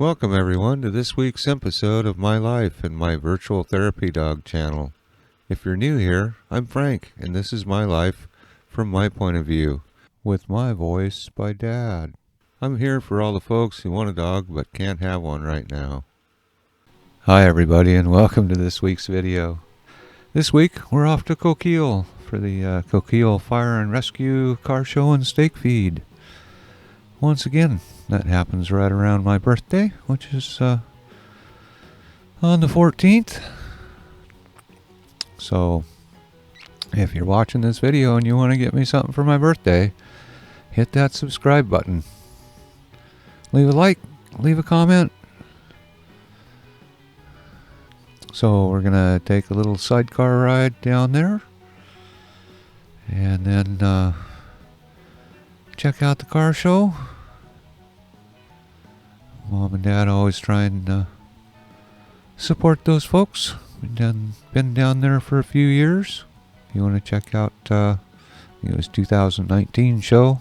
Welcome everyone to this week's episode of My Life and my virtual therapy dog channel. If you're new here, I'm Frank, and this is my life from my point of view, with my voice by Dad. I'm here for all the folks who want a dog but can't have one right now. Hi everybody, and welcome to this week's video. This week we're off to Coquille for the Coquille Fire and Rescue car show and steak feed. Once again, that happens right around my birthday, which is on the 14th. So, if you're watching this video and you want to get me something for my birthday, hit that subscribe button. Leave a like, leave a comment. So we're going to take a little sidecar ride down there. And then check out the car show. Mom and Dad always try and support those folks. Been down there for a few years. You want to check out it was 2019 show.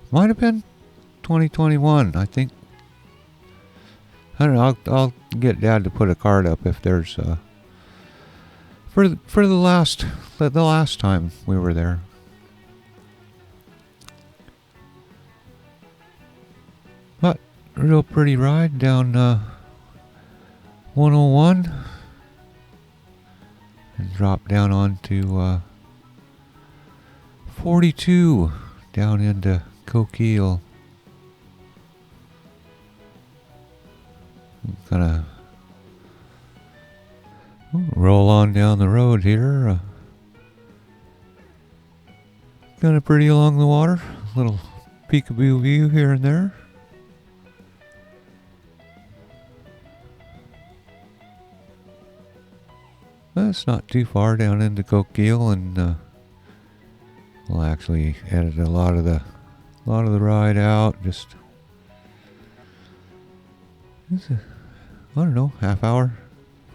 Might have been 2021, I think. I don't know. I'll get Dad to put a card up if there's for the last time we were there. But a real pretty ride down 101 and drop down onto 42 down into Coquille. Gonna roll on down the road here. Kind of pretty along the water. A little peekaboo view here and there. It's not too far down into Coquille, and we'll actually edit a lot of the ride out. Just I don't know, half hour,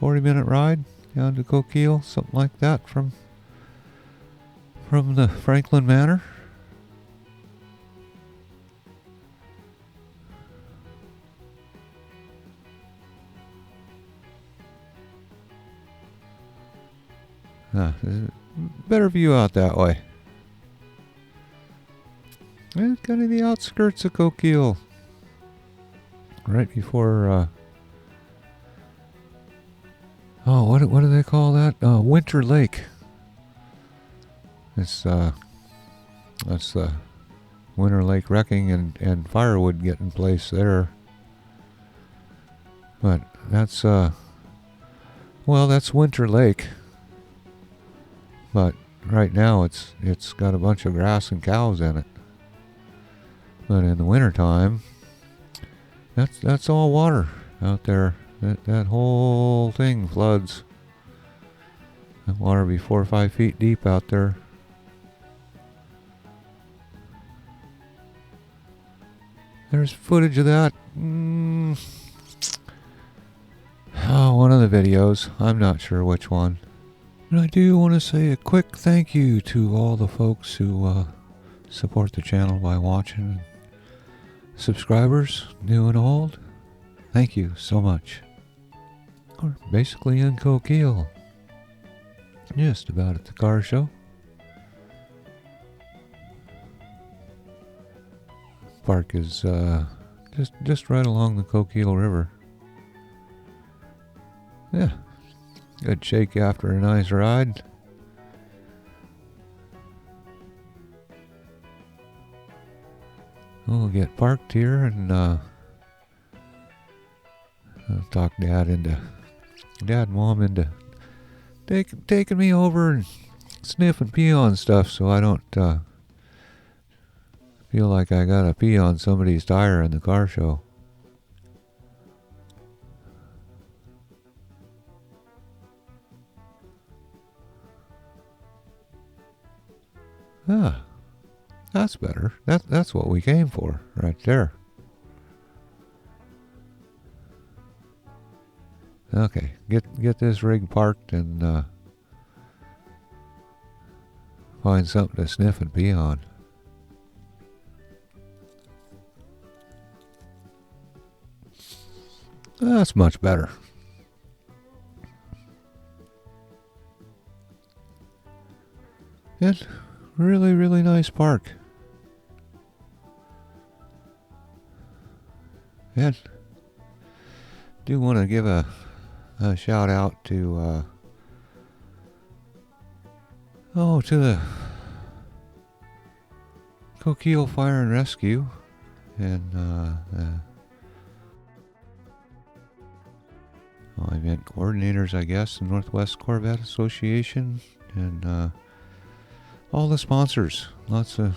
40-minute ride down to Coquille, something like that from the Franklin Manor. There's a better view out that way. It's kind of the outskirts of Coquille. Right before, what do they call that? Winter Lake. It's, that's the Winter Lake wrecking and firewood getting place there. But that's, that's Winter Lake. But right now it's got a bunch of grass and cows in it. But in the wintertime, that's all water out there. That whole thing floods. That water be 4 or 5 feet deep out there. There's footage of that. One of the videos. I'm not sure which one. And I do want to say a quick thank you to all the folks who support the channel by watching. Subscribers, new and old, thank you so much. We're basically in Coquille, just about at the car show. Park is just right along the Coquille River. Yeah, good shake after a nice ride. We'll get parked here and I'll talk Dad and Mom into taking me over and sniff and pee on stuff so I don't feel like I gotta pee on somebody's tire in the car show. That's better. That's what we came for, right there. Okay, get this rig parked and find something to sniff and pee on. That's much better. And really, really nice park. And do want to give a shout out to to the Coquille Fire and Rescue and event coordinators, I guess, the Northwest Corvette Association, and all the sponsors. Lots of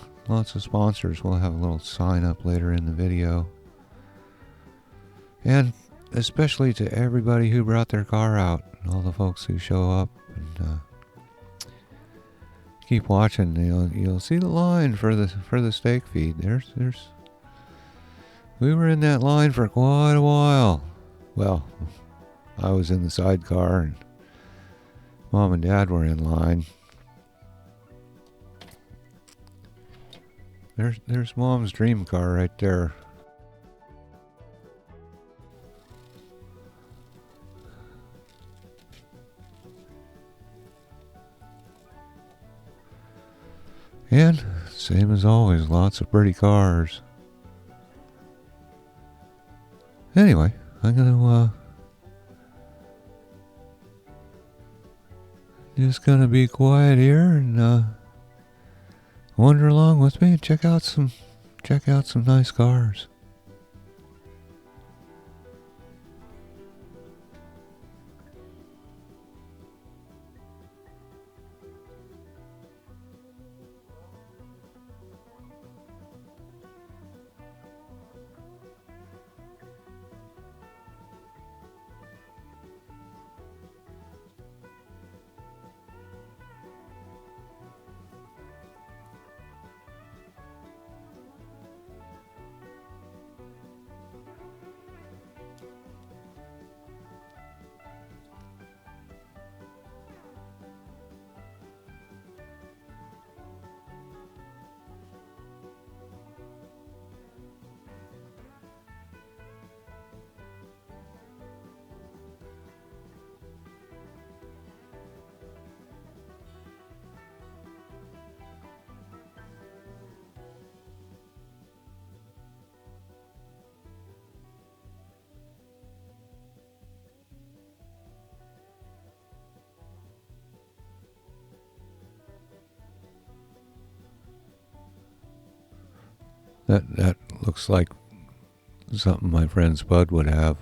sponsors. We'll have a little sign up later in the video. And especially to everybody who brought their car out, all the folks who show up and keep watching. You'll see the line for the steak feed. We were in that line for quite a while. Well, I was in the sidecar and Mom and Dad were in line. There's Mom's dream car right there. And same as always, lots of pretty cars. Anyway, I'm gonna just gonna be quiet here and wander along with me and check out some nice cars. That looks like something my friend Spud would have.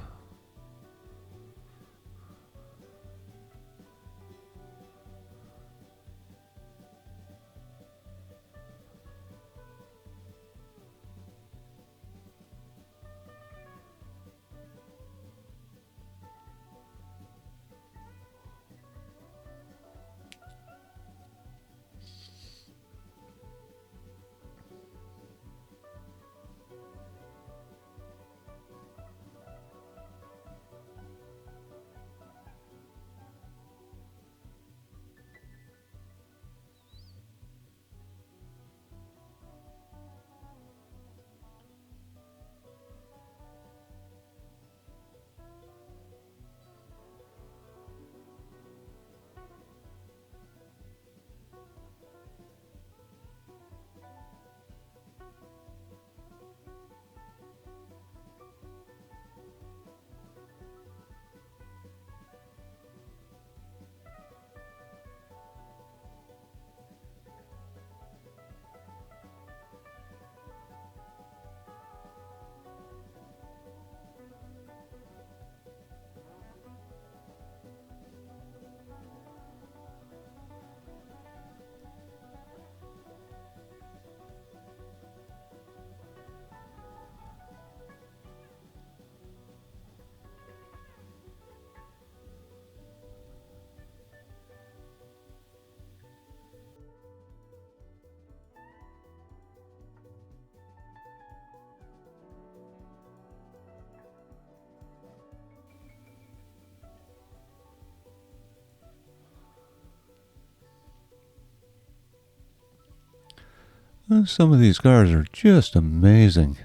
Some of these cars are just amazing.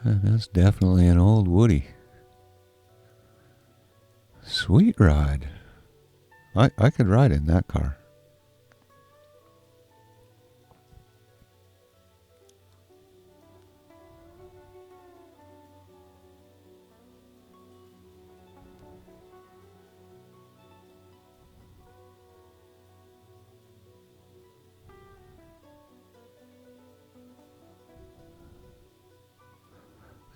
That's definitely an old Woody. Sweet ride. I could ride in that car.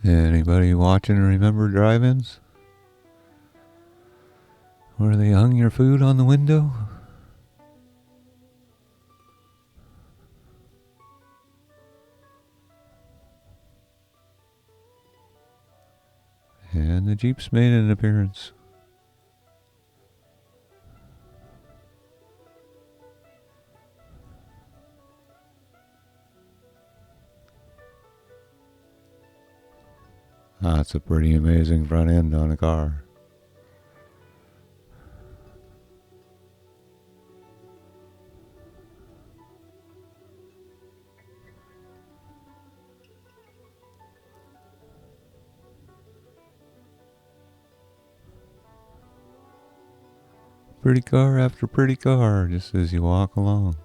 Anybody watching remember drive-ins? Where they hung your food on the window? And the Jeeps made an appearance. That's a pretty amazing front end on a car. Pretty car after pretty car, just as you walk along.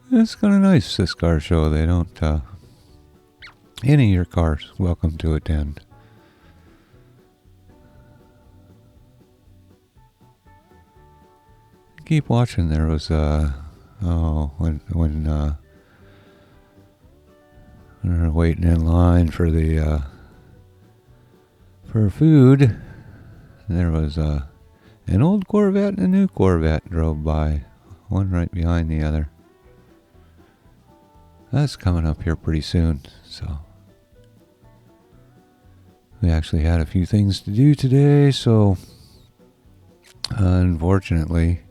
It's kind of nice, this car show. They don't, any of your cars welcome to attend. Keep watching. There was, when we were waiting in line for the, for food, there was, an old Corvette and a new Corvette drove by, one right behind the other. That's coming up here pretty soon, so we actually had a few things to do today, so unfortunately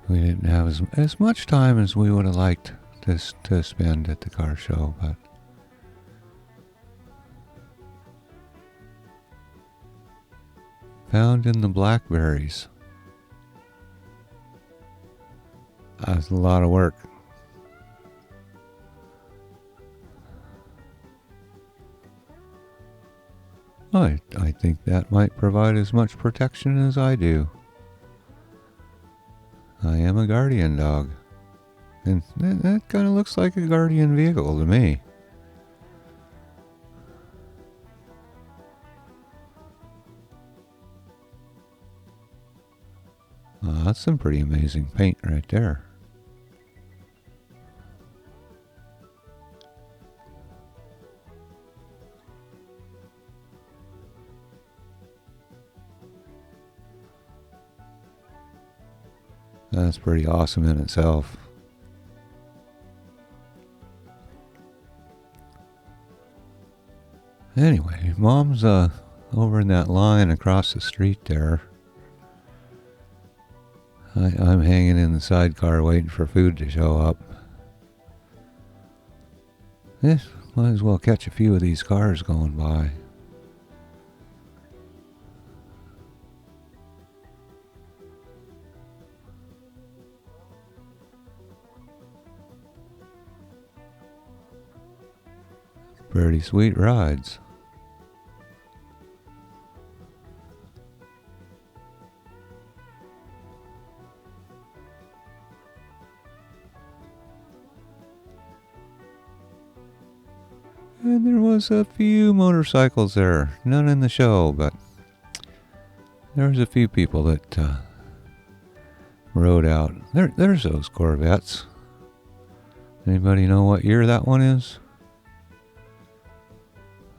we didn't have as much time as we would have liked to spend at the car show, but found in the blackberries. That's a lot of work. I think that might provide as much protection as I do. I am a guardian dog. And that kind of looks like a guardian vehicle to me. That's some pretty amazing paint right there. That's pretty awesome in itself. Anyway, Mom's over in that line across the street there. I'm hanging in the sidecar waiting for food to show up. Might as well catch a few of these cars going by. Pretty sweet rides. And there was a few motorcycles there. None in the show, but there was a few people that rode out. There's those Corvettes. Anybody know what year that one is?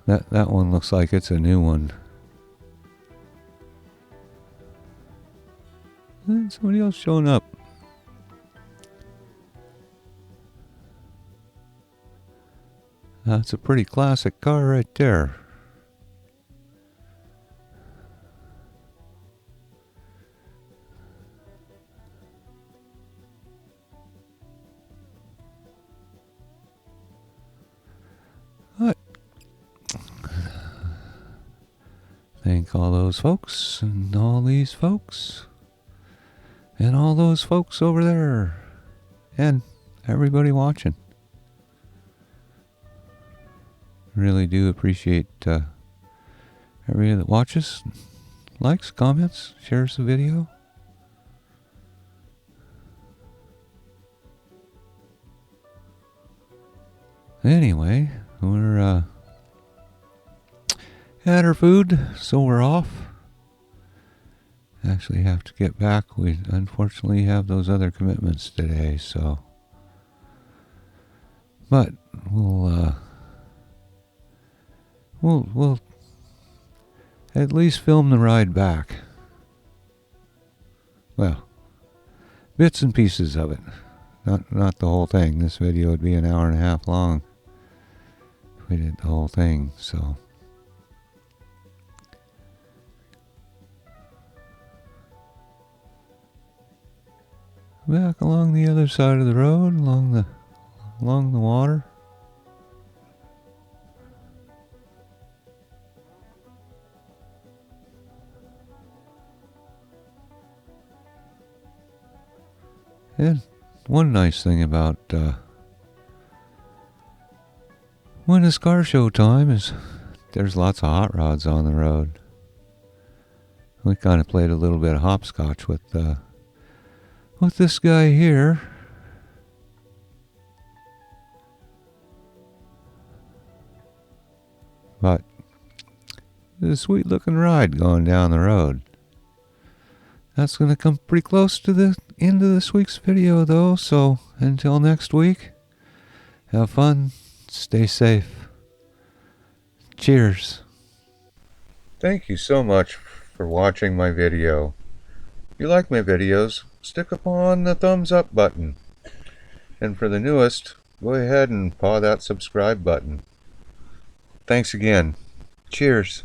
That one looks like it's a new one. And somebody else showing up. That's a pretty classic car right there. thank all those folks and all these folks and all those folks over there and everybody watching. Really do appreciate everybody that watches, likes, comments, shares the video. Anyway, we're had our food, so we're off. Actually have to get back. We unfortunately have those other commitments today, so. But we'll at least film the ride back. Well, bits and pieces of it. Not the whole thing. This video would be an hour and a half long if we did the whole thing, so. Back along the other side of the road, along the water. And one nice thing about when it's car show time is there's lots of hot rods on the road. We kind of played a little bit of hopscotch with this guy here. But it's a sweet looking ride going down the road. That's going to come pretty close to the end of this week's video though, so until next week, have fun, stay safe. Cheers. Thank you so much for watching my video. If you like my videos, stick upon the thumbs up button. And for the newest, go ahead and paw that subscribe button. Thanks again. Cheers.